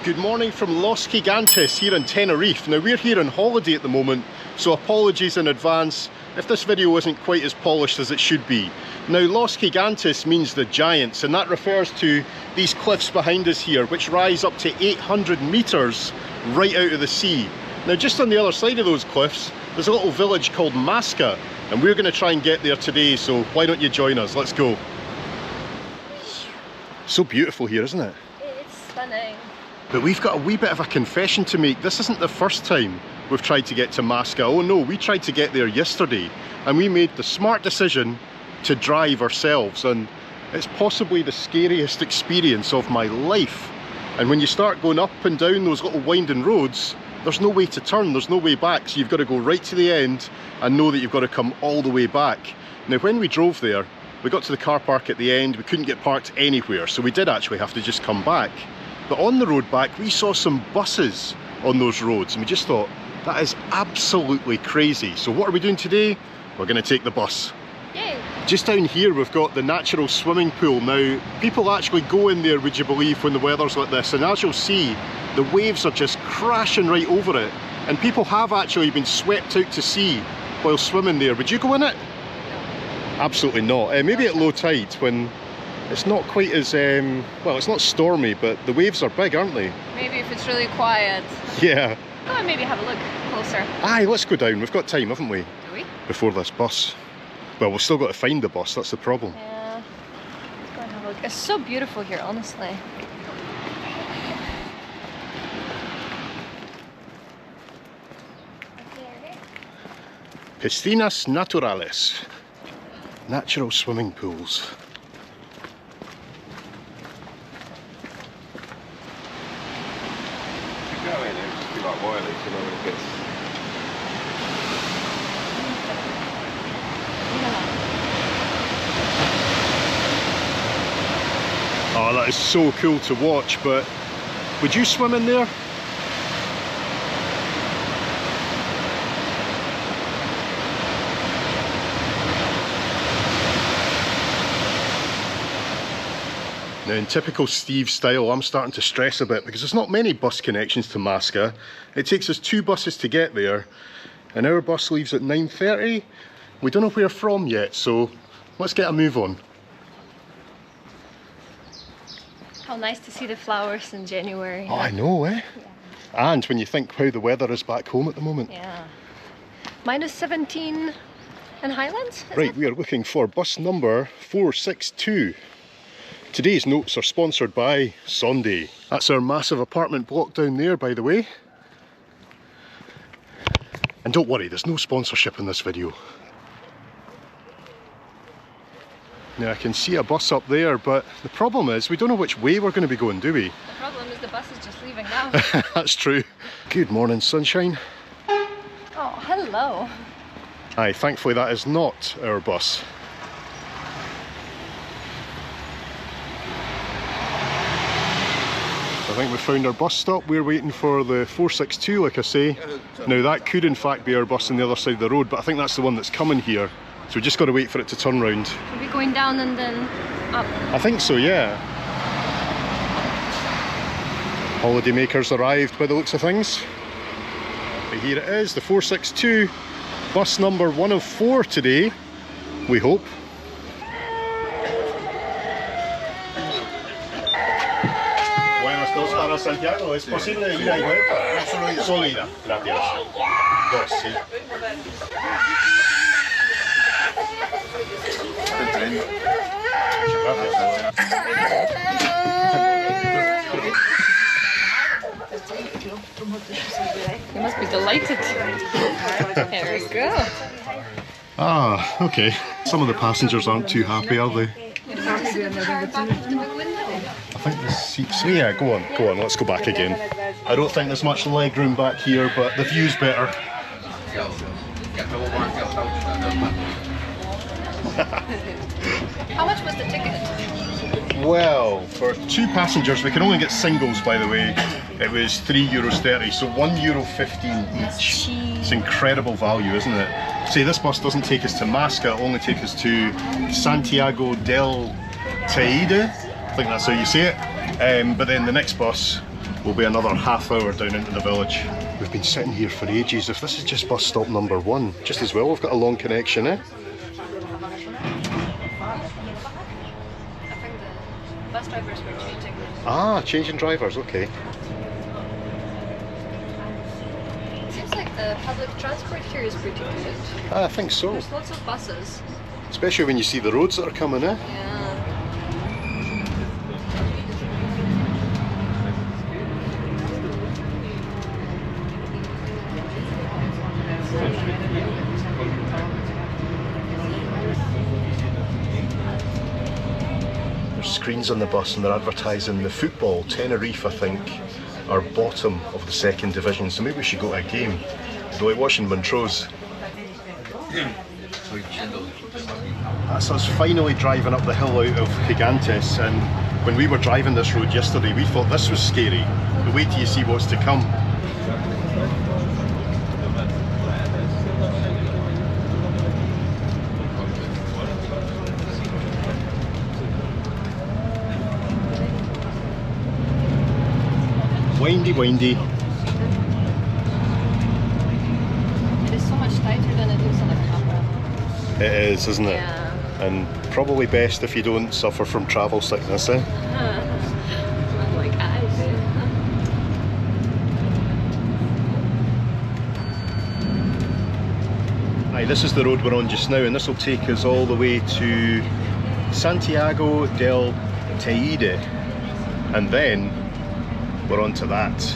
Good morning from Los Gigantes here in Tenerife. Now we're here on holiday at the moment, so apologies in advance if this video isn't quite as polished as it should be. Now Los Gigantes means the giants, and that refers to these cliffs behind us here, which rise up to 800 meters right out of the sea. Now just on the other side of those cliffs, there's a little village called Masca, and we're going to try and get there today, so why don't you join us? Let's go. So beautiful here, isn't it? It's stunning. But we've got a wee bit of a confession to make. This isn't the first time we've tried to get to Masca. Oh no, we tried to get there yesterday and we made the smart decision to drive ourselves, and it's possibly the scariest experience of my life. And when you start going up and down those little winding roads, there's no way to turn, there's no way back, so you've got to go right to the end and know that you've got to come all the way back. Now when we drove there, we got to the car park at the end, we couldn't get parked anywhere, so we did actually have to just come back. But on the road back, we saw some buses on those roads, and we just thought, that is absolutely crazy. So what are we doing today? We're going to take the bus. Yay! Just down here, we've got the natural swimming pool. Now, people actually go in there, would you believe, when the weather's like this, and as you'll see, the waves are just crashing right over it, and people have actually been swept out to sea while swimming there. Would you go in it? No. Absolutely not. Maybe at low tide, when it's not quite as, well, it's not stormy, but the waves are big, aren't they? Maybe if it's really quiet. Yeah. Go and maybe have a look closer. Aye, let's go down. We've got time, haven't we? Do we? Before this bus. Well, we've still got to find the bus, that's the problem. Yeah. Let's go and have a look. It's so beautiful here, honestly. Piscinas naturales. Natural swimming pools. Oh, that is so cool to watch, but would you swim in there? Now in typical Steve style, I'm starting to stress a bit because there's not many bus connections to Masca. It takes us 2 buses to get there, and our bus leaves at 9:30. We don't know where from yet, so let's get a move on. How nice to see the flowers in January. Oh, I know, eh? Yeah. And when you think how the weather is back home at the moment. Yeah. Minus 17 in Highlands? Right, we are looking for bus number 462. Today's notes are sponsored by Sunday. That's our massive apartment block down there, by the way. And don't worry, there's no sponsorship in this video. Now I can see a bus up there, but the problem is we don't know which way we're going to be going, do we? The problem is the bus is just leaving now. That's true. Good morning, sunshine. Oh, hello. Aye, thankfully that is not our bus. I think we found our bus stop. We're waiting for the 462, like I say. Now that could in fact be our bus on the other side of the road, but I think that's the one that's coming here. So we just got to wait for it to turn round. Are we going down and then up? I think so, yeah. Holiday makers arrived by the looks of things. But here it is, the 462, bus number 1 of 4 today, we hope. Buenas dos para Santiago, ¿es posible ida y vuelta? Solo ida, gracias. Dos, sí. You must be delighted. There we go. Ah, okay. Some of the passengers aren't too happy, are they? I think the seats... Yeah, go on, let's go back again. I don't think there's much leg room back here, but the view's better. How much was the ticket? Well, for 2 passengers, we can only get singles, by the way. It was €3.30, so €1.15 each. It's incredible value, isn't it? See, this bus doesn't take us to Masca, it only takes us to Santiago del Teide. I think that's how you say it. But then the next bus will be another half hour down into the village. We've been sitting here for ages. If this is just bus stop number 1, just as well we've got a long connection, eh? I think the bus drivers were changing. Ah, changing drivers, okay. Seems like the public transport here is pretty good. I think so. There's lots of buses. Especially when you see the roads that are coming, eh? Yeah. There's screens on the bus and they're advertising the football. Tenerife, I think, are bottom of the 2nd division, so maybe we should go to a game. It's like watching Montrose. That's us finally driving up the hill out of Gigantes, and when we were driving this road yesterday we thought this was scary, but wait till you see what's to come. Windy, windy. It is so much tighter than it looks on the camera. It is, isn't it? Yeah. And probably best if you don't suffer from travel sickness, eh? Like I do. Aye, this is the road we're on just now, and this will take us all the way to Santiago del Teide, and then we're on to that.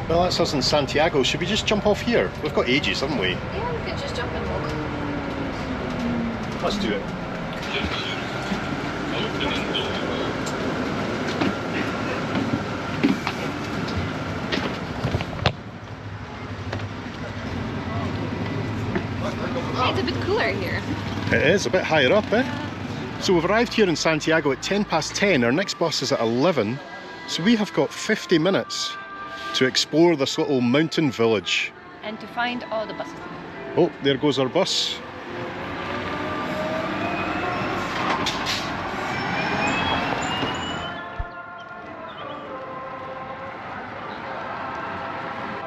Well, that's us in Santiago. Should we just jump off here? We've got ages, haven't we? Yeah, we could just jump and walk. Let's do it. Hey, it's a bit cooler here. It is, a bit higher up, eh? So we've arrived here in Santiago at 10:10. Our next bus is at 11. So we have got 50 minutes to explore this little mountain village. And to find all the buses. Oh, there goes our bus.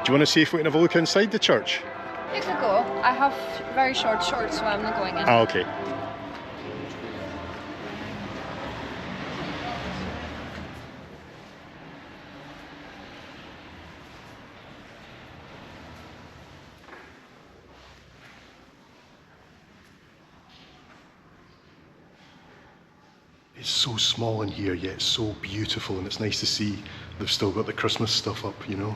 Do you want to see if we can have a look inside the church? You could go. I have very short shorts, so I'm not going in. Ah, okay. It's so small in here, yet so beautiful, and it's nice to see they've still got the Christmas stuff up, you know.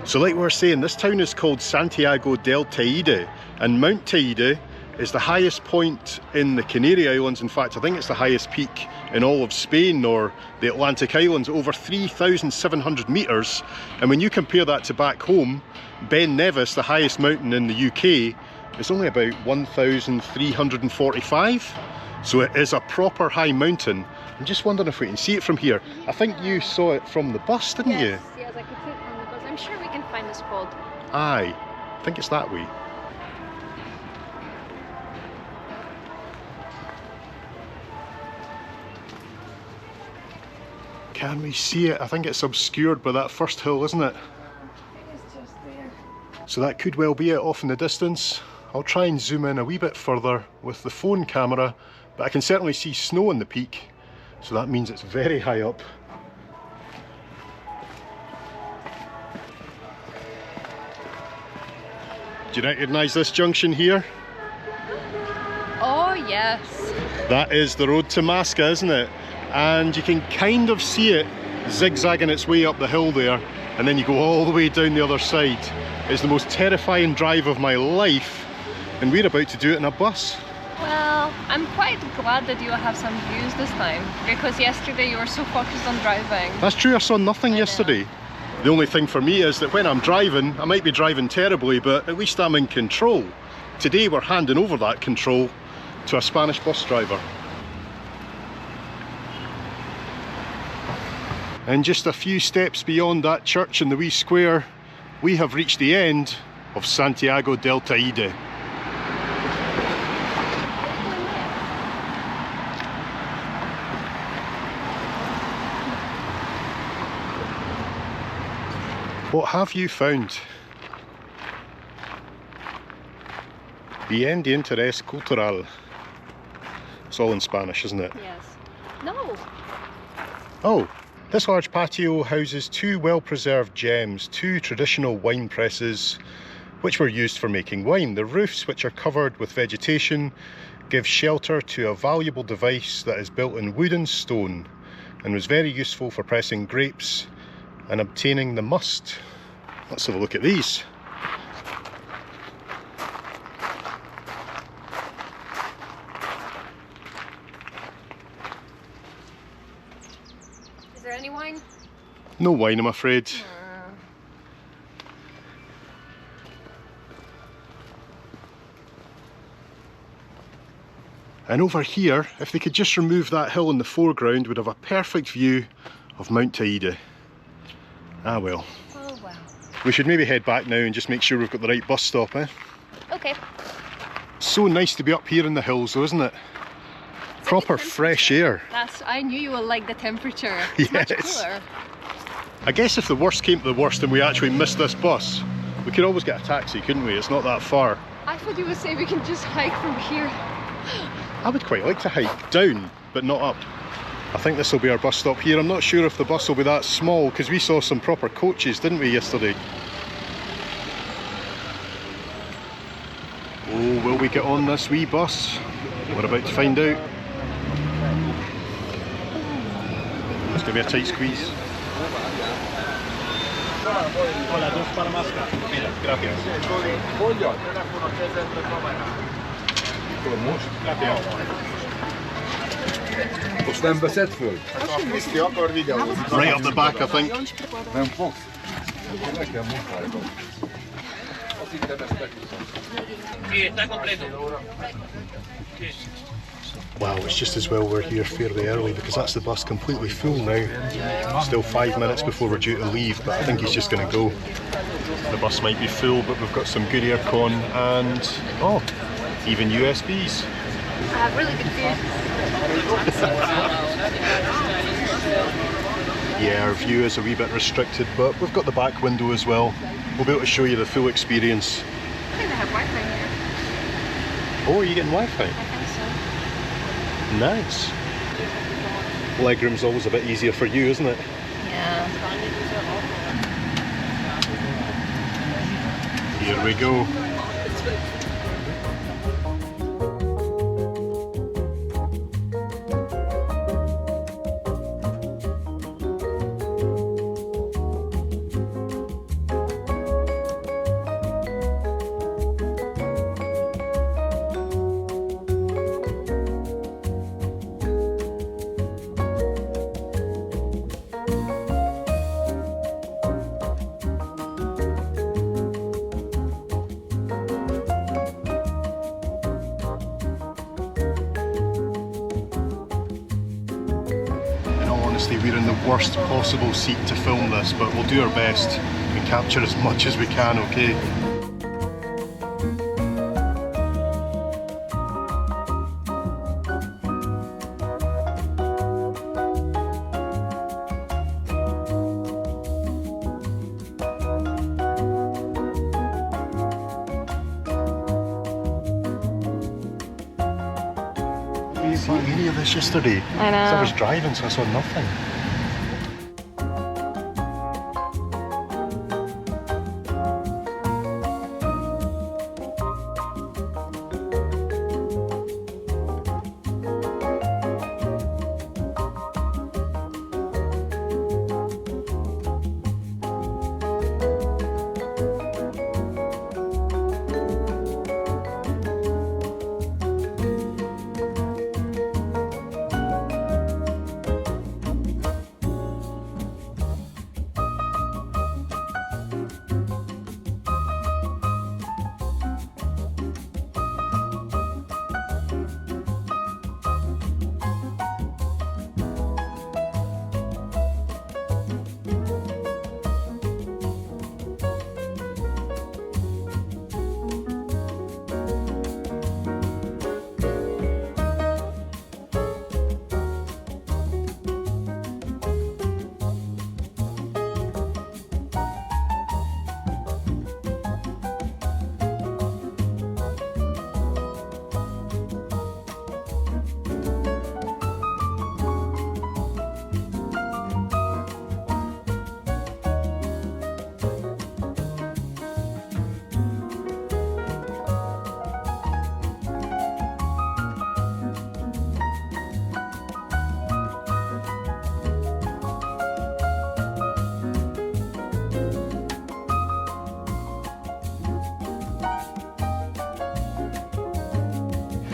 So like we were saying, this town is called Santiago del Teide, and Mount Teide is the highest point in the Canary Islands. In fact, I think it's the highest peak in all of Spain or the Atlantic Islands, over 3,700 metres. And when you compare that to back home, Ben Nevis, the highest mountain in the UK, is only about 1,345. So it is a proper high mountain. I'm just wondering if we can see it from here. I think you saw it from the bus, didn't you? Yes, I could see it from the bus. I'm sure we can find the spot. Aye, I think it's that way. Can we see it? I think it's obscured by that first hill, isn't it? So that could well be it off in the distance. I'll try and zoom in a wee bit further with the phone camera, but I can certainly see snow on the peak, so that means it's very high up. Do you recognise this junction here? Oh yes. That is the road to Masca, isn't it? And you can kind of see it zigzagging its way up the hill there, and then you go all the way down the other side. It's the most terrifying drive of my life, and we're about to do it in a bus. Well, I'm quite glad that you have some views this time, because yesterday you were so focused on driving. That's true, I saw nothing yesterday. The only thing for me is that when I'm driving, I might be driving terribly, but at least I'm in control. Today we're handing over that control to a Spanish bus driver. And just a few steps beyond that church in the wee square, we have reached the end of Santiago del Teide. What have you found? Bien de interés cultural. It's all in Spanish, isn't it? Yes. No. Oh, this large patio houses two well-preserved gems, two traditional wine presses, which were used for making wine. The roofs, which are covered with vegetation, give shelter to a valuable device that is built in wood and stone, and was very useful for pressing grapes and obtaining the must. Let's have a look at these. Is there any wine? No wine, I'm afraid. And over here, if they could just remove that hill in the foreground, we'd have a perfect view of Mount Teide. Ah well. Oh wow. We should maybe head back now and just make sure we've got the right bus stop, eh? Okay. So nice to be up here in the hills though, isn't it? Proper fresh air. I knew you would like the temperature. It's much cooler. I guess if the worst came to the worst and we actually missed this bus, we could always get a taxi, couldn't we? It's not that far. I thought you would say we can just hike from here. I would quite like to hike down, but not up. I think this will be our bus stop here. I'm not sure if the bus will be that small, because we saw some proper coaches, didn't we, yesterday? Oh, will we get on this wee bus? We're about to find out. It's going to be a tight squeeze. Hola, dos para Masca. Mira, gracias. Right up the back, I think. Wow, it's just as well we're here fairly early, because that's the bus completely full now. Still 5 minutes before we're due to leave, but I think he's just going to go. The bus might be full, but we've got some good aircon and, oh, even USBs. I have really good view. Yeah, our view is a wee bit restricted, but we've got the back window as well. We'll be able to show you the full experience. I think they have Wi-Fi here. Oh, are you getting Wi-Fi? I think so. Nice. Legroom's always a bit easier for you, isn't it? Yeah. Here we go. We're in the worst possible seat to film this, but we'll do our best and capture as much as we can, okay? didn't see any of this yesterday. I know. So I was driving, so I saw nothing.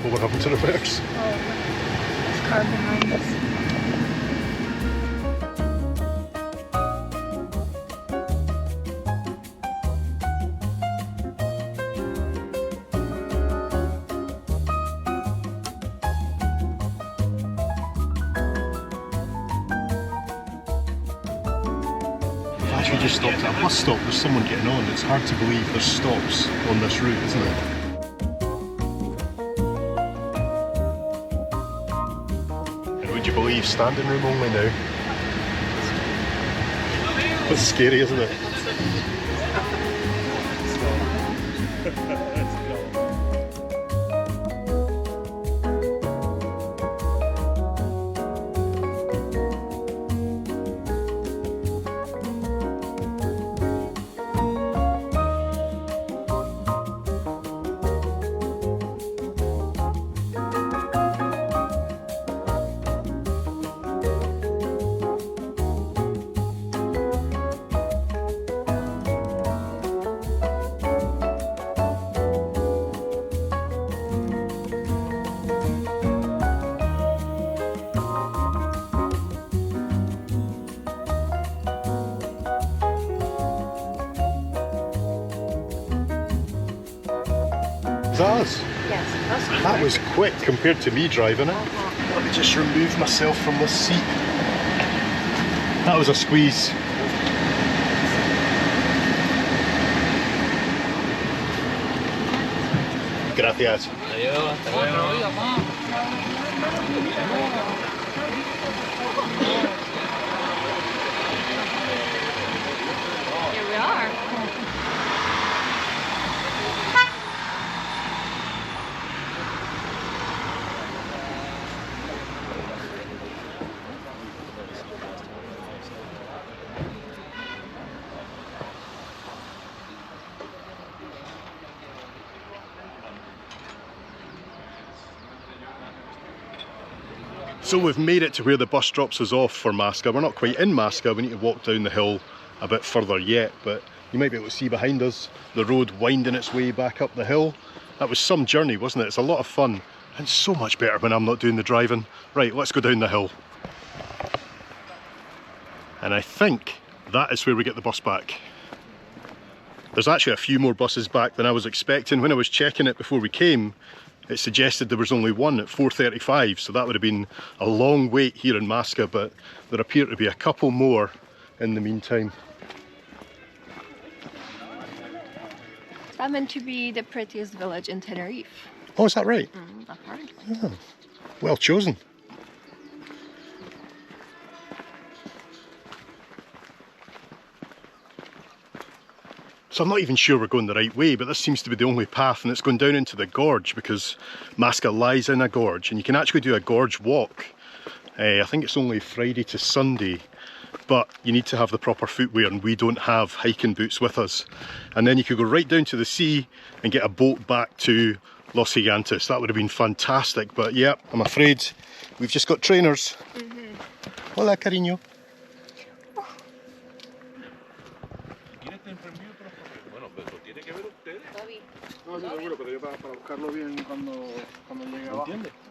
What happened to the reverse? Oh, there's car behind us. We've actually just stopped at a bus stop. There's someone getting on. It's hard to believe there's stops on this route, isn't it? Would you believe standing room only now? It's scary, isn't it? Is that us? Yes, that's quick. That was quick compared to me driving it. Let me just remove myself from this seat. That was a squeeze. Gracias. Adiós, hasta luego. Here we are. So we've made it to where the bus drops us off for Masca. We're not quite in Masca, we need to walk down the hill a bit further yet, but you might be able to see behind us the road winding its way back up the hill. That was some journey, wasn't it? It's a lot of fun and so much better when I'm not doing the driving. Right, let's go down the hill. And I think that is where we get the bus back. There's actually a few more buses back than I was expecting. When I was checking it before we came, it suggested there was only one at 4:35, so that would have been a long wait here in Masca, but there appear to be a couple more in the meantime. That meant to be the prettiest village in Tenerife. Oh, is that right? Apparently. Oh, well chosen. So I'm not even sure we're going the right way, but this seems to be the only path, and it's going down into the gorge because Masca lies in a gorge, and you can actually do a gorge walk. I think it's only Friday to Sunday, but you need to have the proper footwear, and we don't have hiking boots with us. And then you could go right down to the sea and get a boat back to Los Gigantes. That would have been fantastic, but yeah, I'm afraid we've just got trainers. Hola, cariño.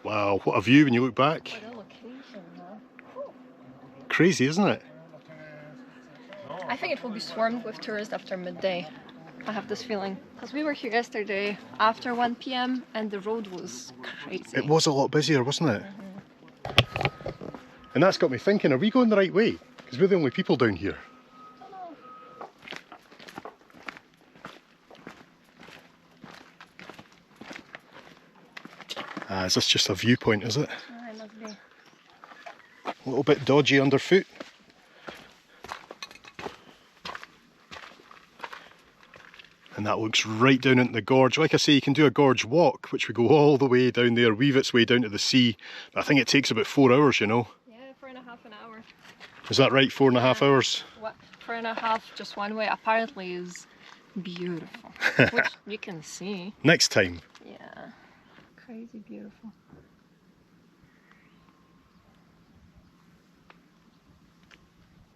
Wow, what a view when you look back. Crazy, isn't it? I think it will be swarmed with tourists after midday. I have this feeling. Because we were here yesterday after 1 PM and the road was crazy. It was a lot busier, wasn't it? And that's got me thinking, are we going the right way? Because we're the only people down here. Is this just a viewpoint, is it? It must be. A little bit dodgy underfoot. And that looks right down into the gorge. Like I say, you can do a gorge walk, which we go all the way down there, weave its way down to the sea. I think it takes about 4 hours, you know. Yeah, 4.5 an hour. Is that right? 4.5 hours? What? 4.5 just one way apparently is beautiful. Which you can see. Next time. Yeah. Crazy beautiful.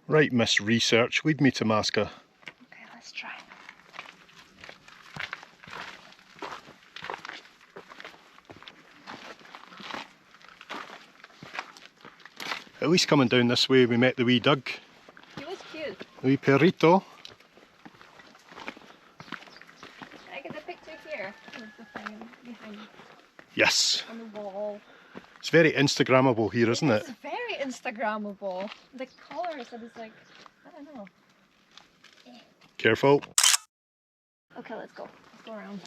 Right, Miss Research, lead me to Masca. Okay, let's try. At least coming down this way we met the wee Doug. He was cute. The wee perrito. Can I get the picture here? There's the thing behind you. Yes. On the wall. It's very Instagrammable here, isn't it? It's very Instagrammable. The colors that is like, I don't know. Careful. Okay, let's go. Let's go around.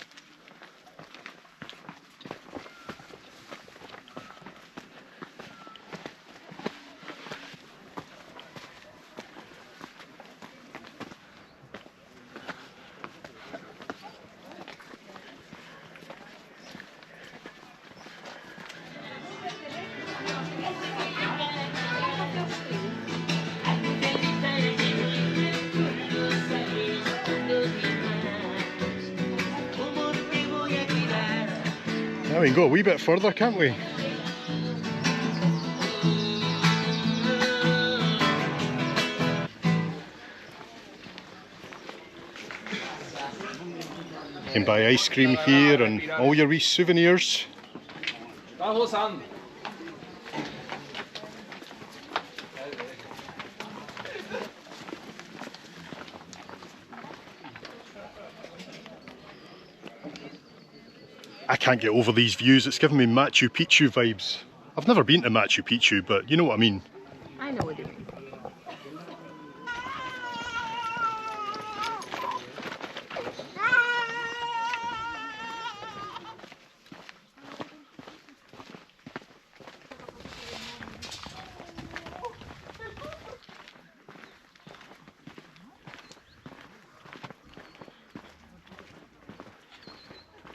Now we can go a wee bit further, can't we? You can buy ice cream here and all your wee souvenirs. I can't get over these views, it's giving me Machu Picchu vibes. I've never been to Machu Picchu, but you know what I mean. I know what you mean.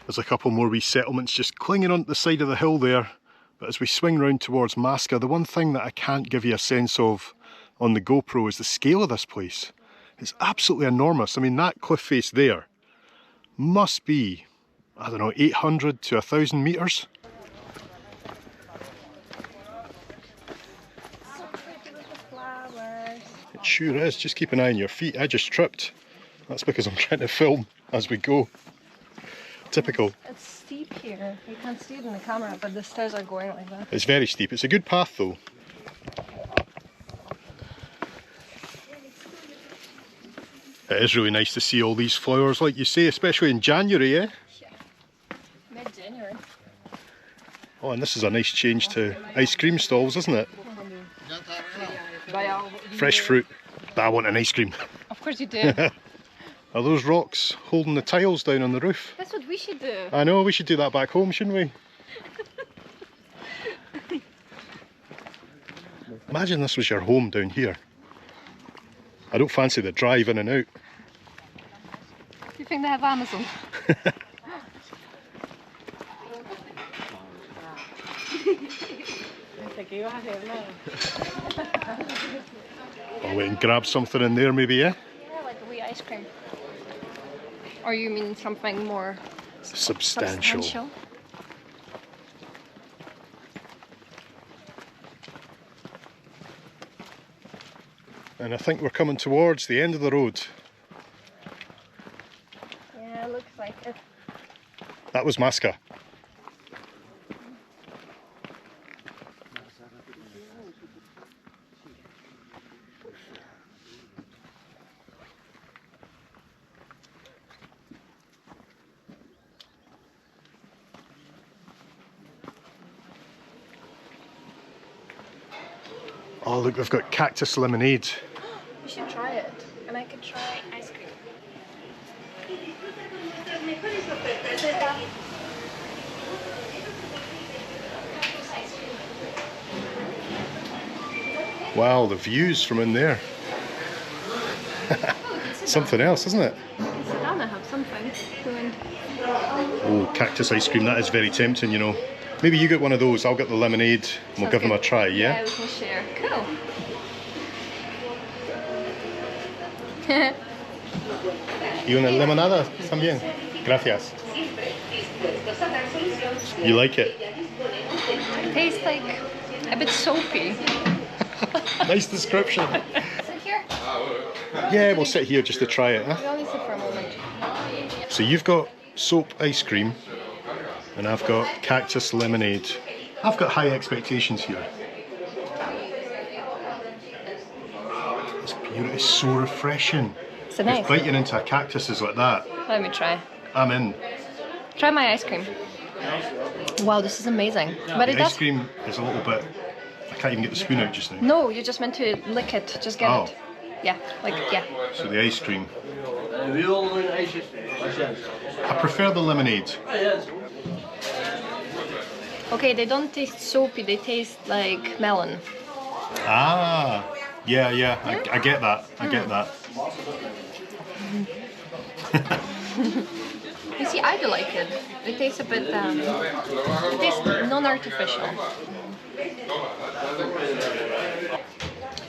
There's a couple more wee settlements just clinging onto the side of the hill there. But as we swing round towards Masca, the one thing that I can't give you a sense of on the GoPro is the scale of this place. It's absolutely enormous. I mean, that cliff face there must be, I don't know, 800 to 1,000 metres. So pretty with the flowers. It sure is. Just keep an eye on your feet. I just tripped. That's because I'm trying to film as we go. Typical. It's steep here. You can't see it in the camera, but the stairs are going like that. It's very steep. It's a good path though. It is really nice to see all these flowers, like you say, especially in January, eh? Yeah. Mid-January. Oh, and this is a nice change to ice cream stalls, isn't it? Fresh fruit. But I want an ice cream. Of course you do. Are those rocks holding the tiles down on the roof? That's what we should do. I know, we should do that back home, shouldn't we? Imagine this was your home down here. I don't fancy the drive in and out. thing they have Amazon. I'll wait and grab something in there maybe, yeah? Yeah, like a wee ice cream. Or you mean something more Substantial. And I think we're coming towards the end of the road. Yeah, it looks like it. That was Masca. Oh look, we've got cactus lemonade. You should try it. And I could try ice cream. Wow, the views from in there. Something else, isn't it? Sit down and have something. Oh, cactus ice cream, that is very tempting, you know. Maybe you get one of those, I'll get the lemonade, and we'll give them a try, yeah? Yeah, we can share. Cool. ¿Y una limonada también? Gracias. You like it? It tastes like a bit soapy. Nice description. Sit here? Yeah, we'll sit here just to try it, huh? We only sit for a moment. So you've got soap ice cream, and I've got cactus lemonade. I've got high expectations here. It's beautiful, it's so refreshing. It's nice. If biting into a cactus is like that, Let me try. I'm in. Try my ice cream. Wow, this is amazing. But The it ice does. cream is a little bit... I can't even get the spoon out just now. No, you're just meant to lick it. Just get Oh. it. Yeah, like, yeah. So the ice cream. I prefer the lemonade. Okay, they don't taste soapy, they taste like melon. Ah, yeah, I get that. I get that. You see, I do like it. It tastes a bit, it tastes non-artificial.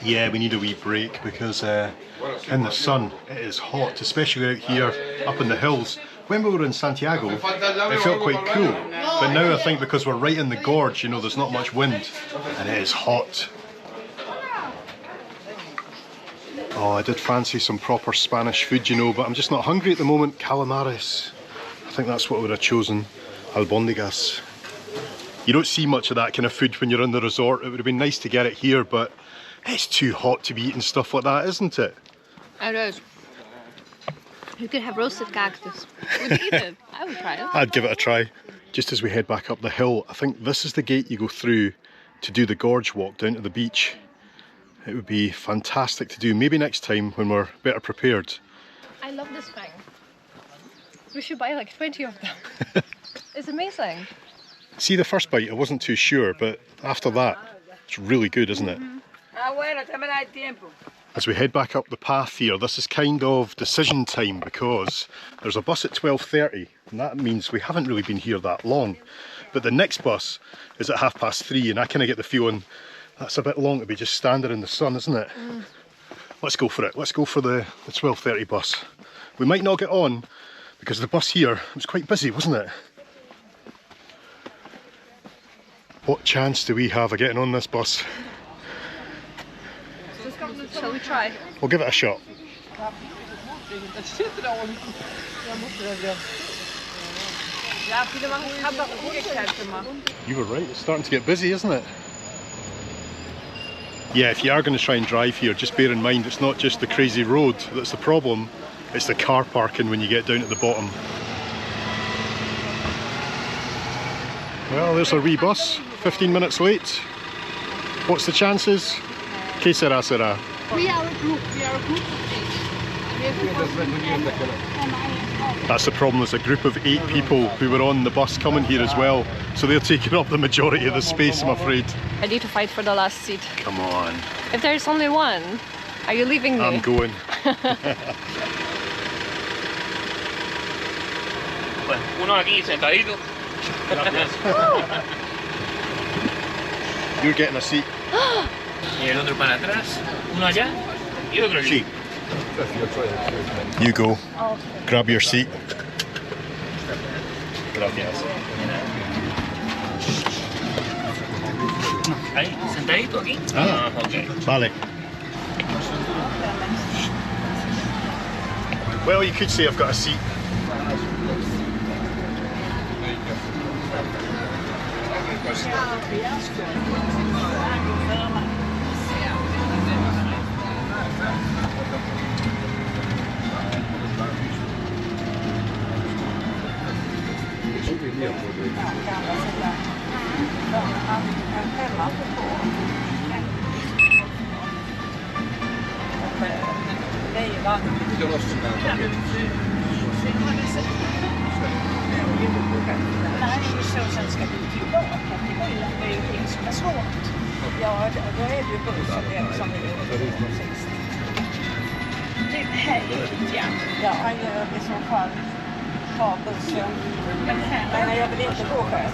Yeah, we need a wee break because in the sun it is hot, especially out here up in the hills. When we were in Santiago, it felt quite cool, but now I think because we're right in the gorge, you know, there's not much wind and it is hot. Oh, I did fancy some proper Spanish food, you know, but I'm just not hungry at the moment. Calamares. I think that's what I would have chosen. Albondigas. You don't see much of that kind of food when you're in the resort. It would have been nice to get it here, but it's too hot to be eating stuff like that, isn't it? It is. You could have roasted cactus. Would you eat it? I would try it. I'd give it a try. Just as we head back up the hill, I think this is the gate you go through to do the gorge walk down to the beach. It would be fantastic to do, maybe next time when we're better prepared. I love this thing. We should buy like 20 of them. It's amazing. See, the first bite I wasn't too sure, but after that, it's really good, isn't it? As we head back up the path here, this is kind of decision time because there's a bus at 12:30 and that means we haven't really been here that long. But the next bus is at 3:30 and I kind of get the feeling that's a bit long to be just standing in the sun, isn't it? Let's go for it. Let's go for the 12:30 bus. We might not get on because the bus here was quite busy, wasn't it? What chance do we have of getting on this bus? Shall we try? We'll give it a shot. You were right, it's starting to get busy, isn't it? Yeah, if you are going to try and drive here, just bear in mind it's not just the crazy road that's the problem, it's the car parking when you get down at the bottom. Well, there's our wee bus, 15 minutes late. What's the chances? Que sera, sera. We are a group. That's the problem, there's a group of 8 people who were on the bus coming here as well, so they're taking up the majority of the space, I'm afraid. I need to fight for the last seat. Come on. If there's only one, are you leaving me? I'm going. pues. Uno aquí sentadito. Gracias. You're getting a seat. Y el otro para atrás. Uno allá y otro aquí. You go. Oh, Grab your seat. Gracias. Ahí, sentadito aquí. Ah, ok. vale. Well, you could say I've got a seat. Ja, då är det ju bussen det som är sist. Ja, han gör i så fall ta bussen. Men jag vill inte gå själv.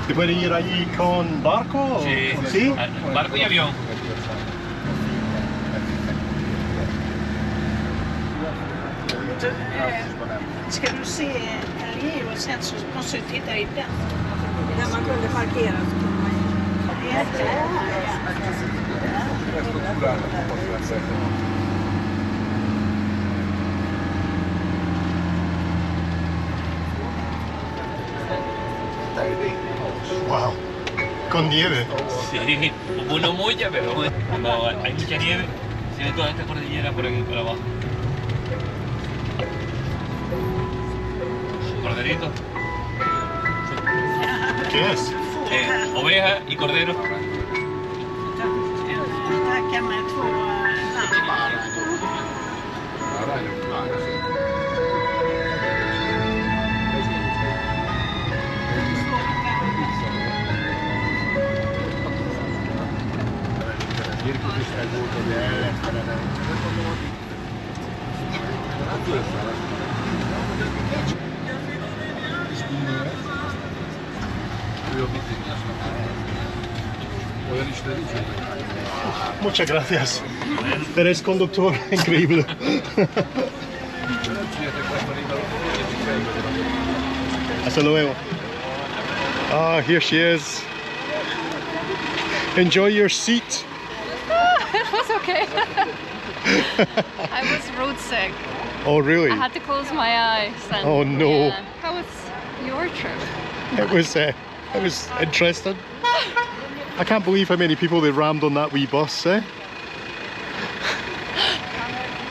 ¿Se puede ir allí con barco? Sí, ¿Sí? Barco y avión. Ska du se en liv och sen så måste du titta i den. När man kunde parkera så kunde man Wow. Con nieve. Sí, uno mucha, pero cuando hay mucha nieve, se ve toda esta cordillera por aquí, por abajo. Corderito, ¿Qué es? oveja y cordero. Tacka med två Muchas gracias. Eres conductor increíble. Hasta luego. Ah, here she is. Enjoy your seat. It was okay. I was road sick. Oh, really? I had to close my eyes. And, Oh, no. yeah. How was your trip? It was interesting. I can't believe how many people they rammed on that wee bus, eh?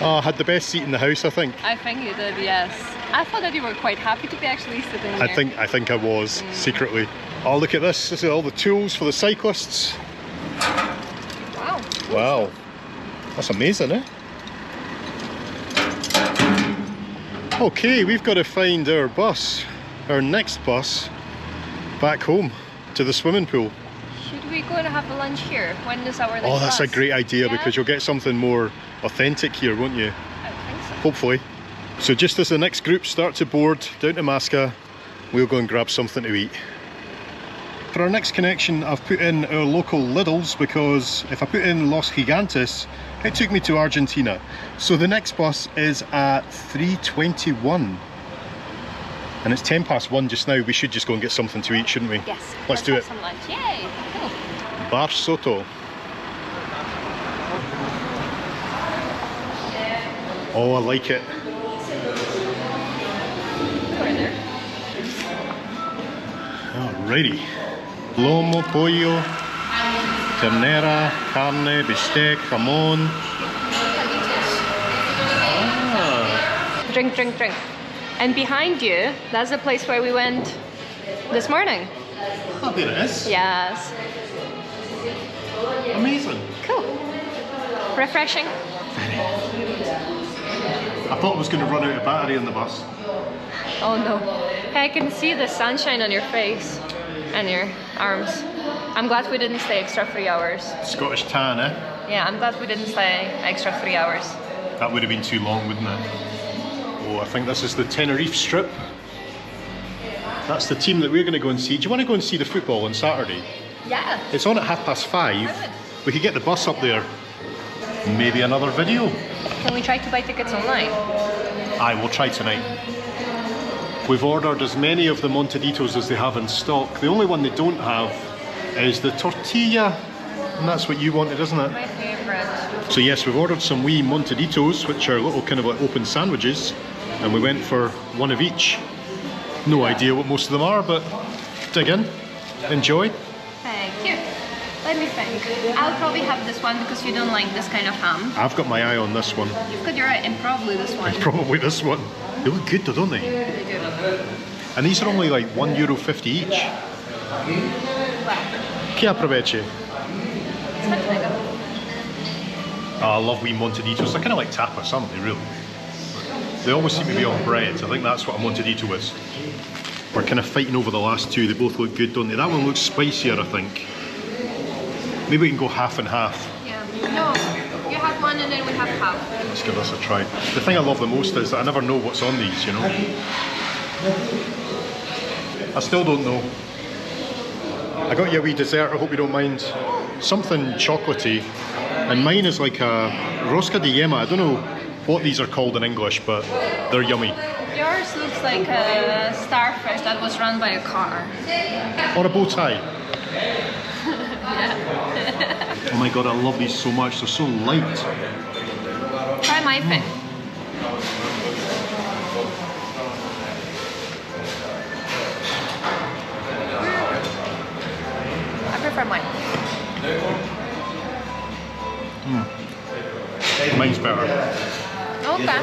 Oh, I had the best seat in the house, I think. I think you did, yes. I thought that you were quite happy to be actually sitting here. I think I was, secretly. Oh, look at this. This is all the tools for the cyclists. Wow. Wow. That's amazing, eh? Okay, we've got to find our bus, our next bus, back home to the swimming pool. Should we go and have a lunch here? When is our next Oh, that's a bus? great idea, Yeah? because you'll get something more authentic here, won't you? I think so. Hopefully. So just as the next group start to board down to Masca, we'll go and grab something to eat. For our next connection, I've put in our local Lidl's, because if I put in Los Gigantes, it took me to Argentina. So the next bus is at 3:21. And it's 1:10 just now. We should just go and get something to eat, shouldn't we? Yes. Let's do have it. some lunch. Yay! Cool. Bar Soto. Oh, I like it. Alrighty. Lomo, pollo, ternera, carne, bistec, jamón. Ah. Drink, drink, drink. And behind you, that's the place where we went this morning. Oh, there it is. Yes. Amazing. Cool. Refreshing. I thought I was going to run out of battery on the bus. Oh no. Hey, I can see the sunshine on your face and your arms. I'm glad we didn't stay extra 3 hours. Scottish tan, eh? Yeah, I'm glad we didn't stay extra 3 hours. That would have been too long, wouldn't it? Oh, I think this is the Tenerife strip. That's the team that we're going to go and see. Do you want to go and see the football on Saturday? Yeah. It's on at 5:30. We could get the bus up there. Maybe another video. Can we try to buy tickets online? I will try tonight. We've ordered as many of the Montaditos as they have in stock. The only one they don't have is the tortilla, and that's what you wanted, isn't it? My favorite. So yes, we've ordered some wee Montaditos, which are little kind of like open sandwiches, and we went for one of each. No idea what most of them are, but dig in, enjoy. Thank you. Let me think. I'll probably have this one because you don't like this kind of ham. I've got my eye on this one. You've got your eye and probably this one. Probably this one. They look good though, don't they? They do. And these are only like €1.50 each. Que aproveche. Oh, I love wee Montaditos. They're kind of like tapas, aren't they, really? They always seem to be on bread. I think that's what a Montadito is. We're kind of fighting over the last two. They both look good, don't they? That one looks spicier, I think. Maybe we can go half and half. Yeah. No, you have one and then we have half. Let's give this a try. The thing I love the most is that I never know what's on these, you know? I still don't know. I got you a wee dessert, I hope you don't mind. Something chocolatey. And mine is like a rosca de yema. I don't know what these are called in English, but they're yummy. Yours looks like a starfish that was run by a car. Or a bow tie. Oh my god, I love these so much. They're so light. Try my thing. I prefer mine. Mine's better. Okay.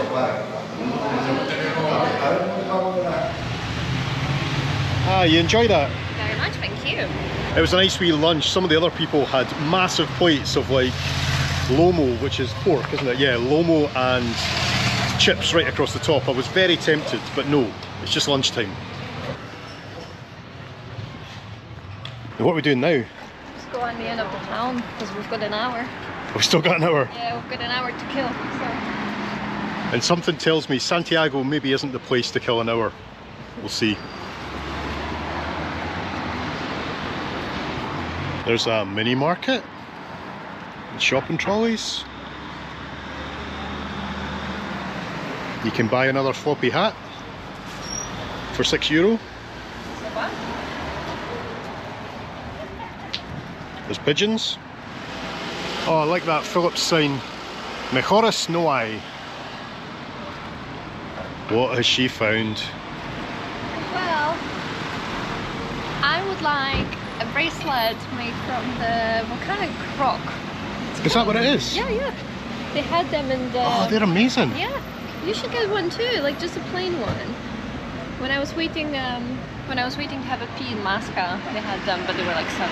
Ah, you enjoy that? Very much, thank you. It was a nice wee lunch. Some of the other people had massive plates of like lomo, which is pork, isn't it? Yeah, lomo and chips right across the top. I was very tempted, but no, it's just lunchtime. What are we doing now? Let's go on the end of the town because we've got an hour. We've still got an hour. Yeah, we've got an hour to kill. So. And something tells me Santiago maybe isn't the place to kill an hour. We'll see. There's a mini market and shopping trolleys. You can buy another floppy hat for €6. There's pigeons. Oh, I like that Phillips sign. Mejores no hay. What has she found? Well, I would like a bracelet made from the volcanic rock. Is that what it is? Yeah, yeah. They had them in the... Oh, they're amazing. Yeah, you should get one too, like just a plain one. When I was waiting to have a pee in Masca, they had them, but they were like $7.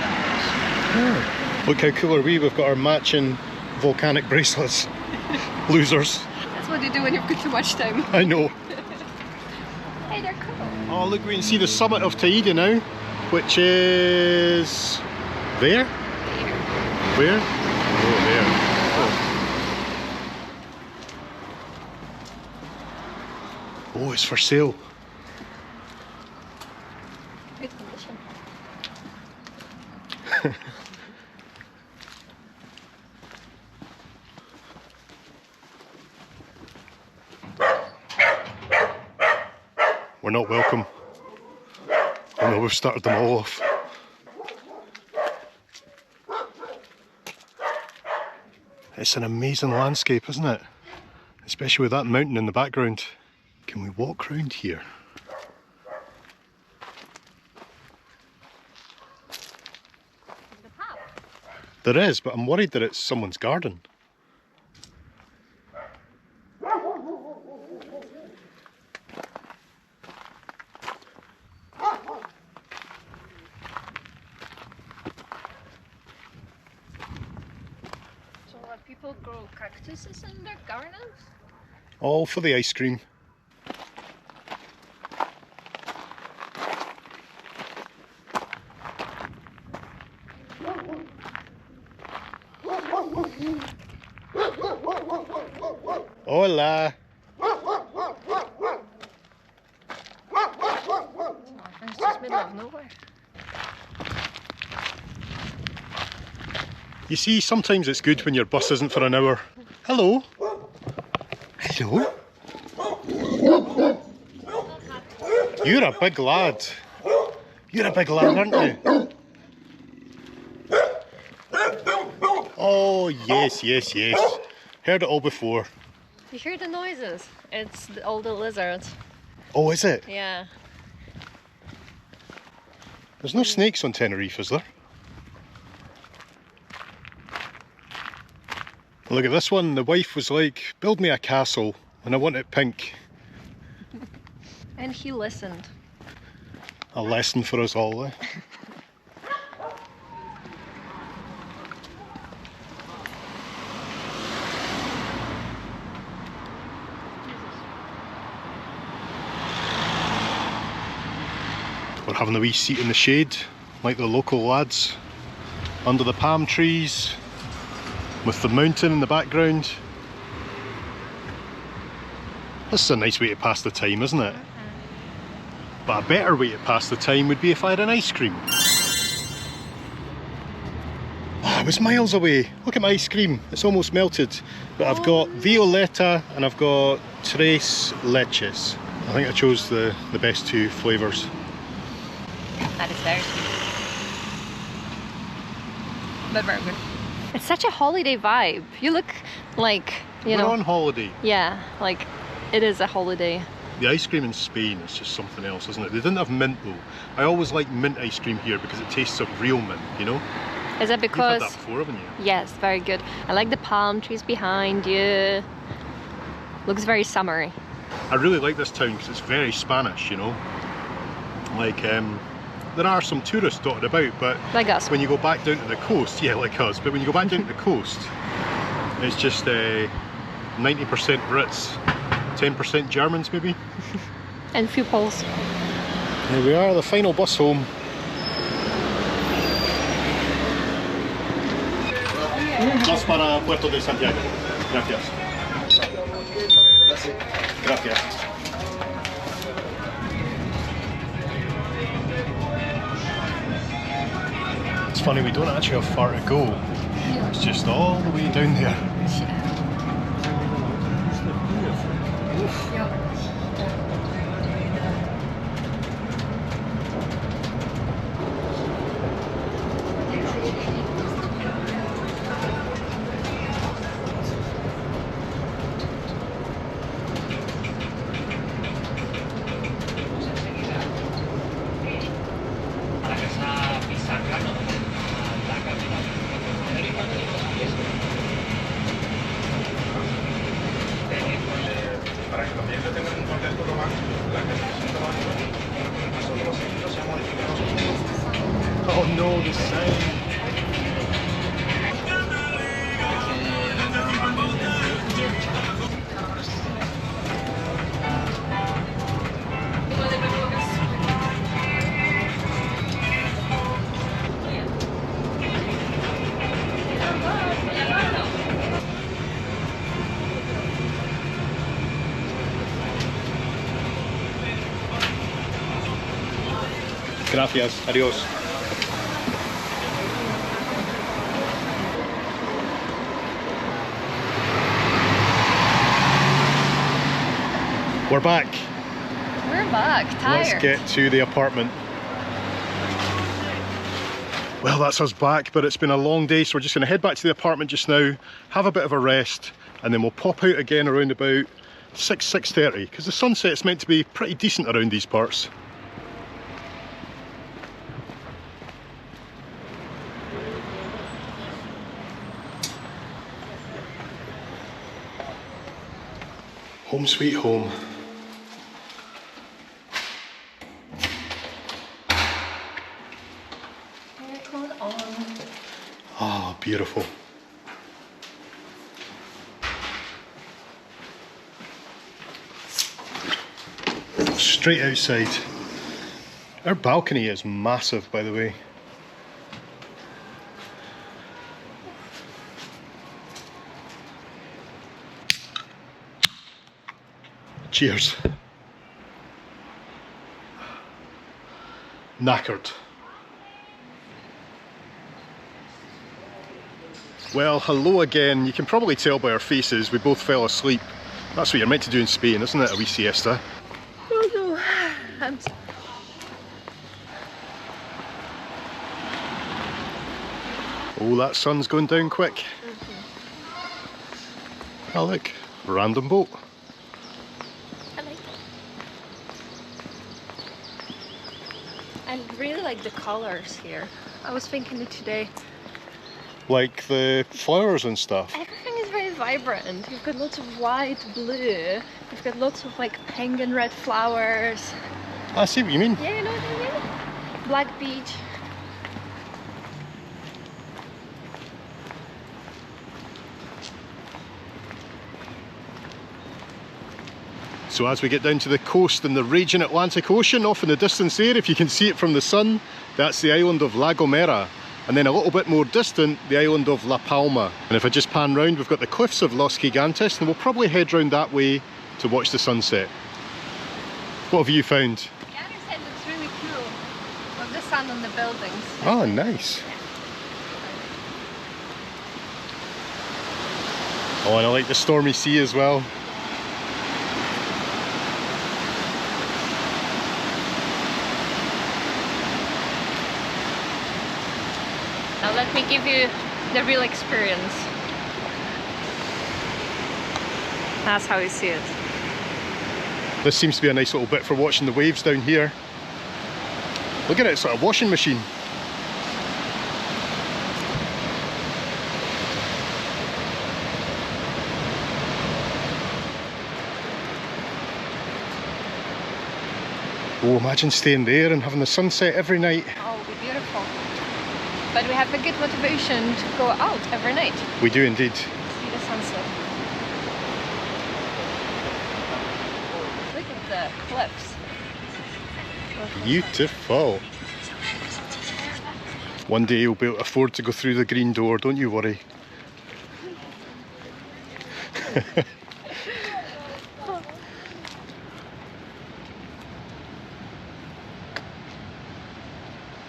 Oh. Look how cool are we? We've got our matching volcanic bracelets. Losers. That's what you do when you've got too much time. I know. Oh look, we can see the summit of Teide now, which is there? Where? Oh, there. Oh, it's for sale. Good condition. We're not welcome. Oh no, we've started them all off. It's an amazing landscape, isn't it? Especially with that mountain in the background. Can we walk round here? There is, but I'm worried that it's someone's garden. People grow cactuses in their gardens? All for the ice cream. Hola! It's just middle of nowhere. You see, sometimes it's good when your bus isn't for an hour. Hello? Hello? You're a big lad. You're a big lad, aren't you? Oh, yes, yes, yes. Heard it all before. You hear the noises? It's all the lizards. Oh, is it? Yeah. There's no snakes on Tenerife, is there? Look at this one. The wife was like, build me a castle and I want it pink. And he listened. A lesson for us all, eh? We're having a wee seat in the shade, like the local lads, under the palm trees, with the mountain in the background. This is a nice way to pass the time, isn't it? But a better way to pass the time would be if I had an ice cream. Oh, I was miles away. Look at my ice cream. It's almost melted. But I've got Violetta and I've got Tres Leches. I think I chose the best two flavours. That is very sweet. But very good. It's such a holiday vibe. You look like, you know. We're on holiday. Yeah, like it is a holiday. The ice cream in Spain is just something else, isn't it? They didn't have mint though. I always like mint ice cream here because it tastes of real mint, you know? Is that because... You've had that before, haven't you? Yes, very good. I like the palm trees behind you. Looks very summery. I really like this town because it's very Spanish, you know? Like, there are some tourists dotted about, but like us. when you go back down to the coast, yeah, like us, but when you go back down to the coast, it's just 90% Brits, 10% Germans maybe. And few Poles. Here we are, the final bus home. Bus para Puerto de Santiago. Gracias. Gracias. It's funny, we don't actually have far to go. It's just all the way down there. Oh no, the sign. Gracias. Adios. We're back. We're back, tired. Let's get to the apartment. Well, that's us back, but it's been a long day, so we're just going to head back to the apartment just now, have a bit of a rest, and then we'll pop out again around about 6:30, because the sunset's meant to be pretty decent around these parts. Home sweet home. Aircon on. Ah, beautiful. Straight outside. Our balcony is massive, by the way. Cheers. Knackered. Well, hello again. You can probably tell by our faces we both fell asleep. That's what you're meant to do in Spain, isn't it? A wee siesta. Oh no. Oh, that sun's going down quick. Oh look, random boat. I like it. I really like the colors here. I was thinking it today. Like the flowers and stuff. Everything is very vibrant. You've got lots of white, blue. You've got lots of like pink and red flowers. I see what you mean. Yeah, you know what I mean? Black beach. So as we get down to the coast and the raging Atlantic Ocean off in the distance there, if you can see it from the sun, that's the island of La Gomera. And then a little bit more distant, the island of La Palma. And if I just pan round, we've got the cliffs of Los Gigantes, and we'll probably head round that way to watch the sunset. What have you found? The other side looks really cool. With the sun on the buildings. Oh, nice. Oh, and I like the stormy sea as well. Now let me give you the real experience. That's how you see it. This seems to be a nice little bit for watching the waves down here. Look at it, it's like a washing machine. Oh, imagine staying there and having the sunset every night. Oh, it would be beautiful. But we have a good motivation to go out every night. We do indeed. See the sunset. Look at the cliffs. Beautiful. One day you'll be able to afford to go through the green door, don't you worry.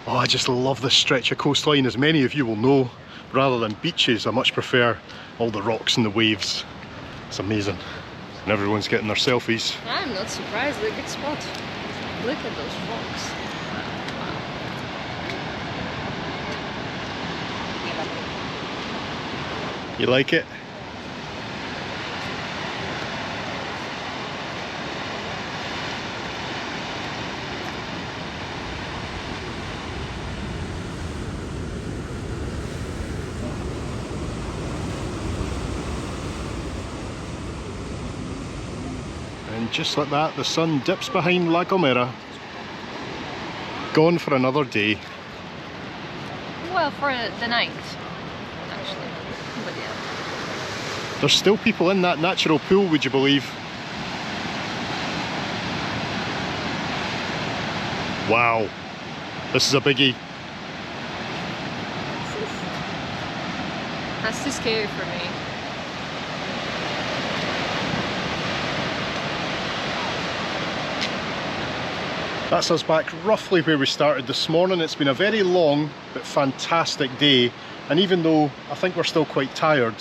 Oh, I just love this stretch of coastline, as many of you will know. Rather than beaches, I much prefer all the rocks and the waves. It's amazing. And everyone's getting their selfies. I'm not surprised, a good spot. Look at those rocks. You like it? And just like that, the sun dips behind La Gomera. Gone for another day. Well, for the night, actually. But yeah. There's still people in that natural pool, would you believe? Wow, this is a biggie. That's too scary for me. That's us back roughly where we started this morning. It's been a very long but fantastic day, and even though I think we're still quite tired,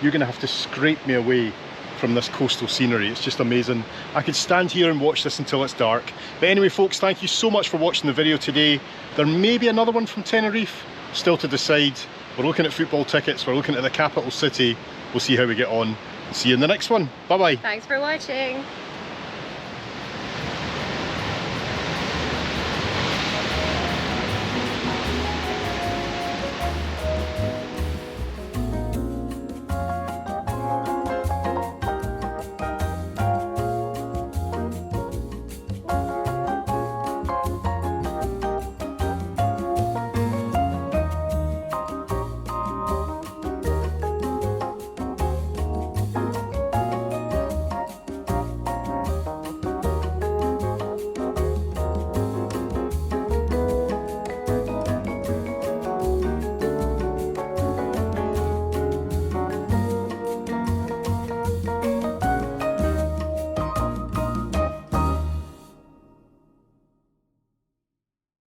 you're going to have to scrape me away from this coastal scenery. It's just amazing. I could stand here and watch this until it's dark. But anyway folks, thank you so much for watching the video today. There may be another one from Tenerife, still to decide. We're looking at football tickets, we're looking at the capital city. We'll see how we get on. See you in the next one. Bye bye. Thanks for watching.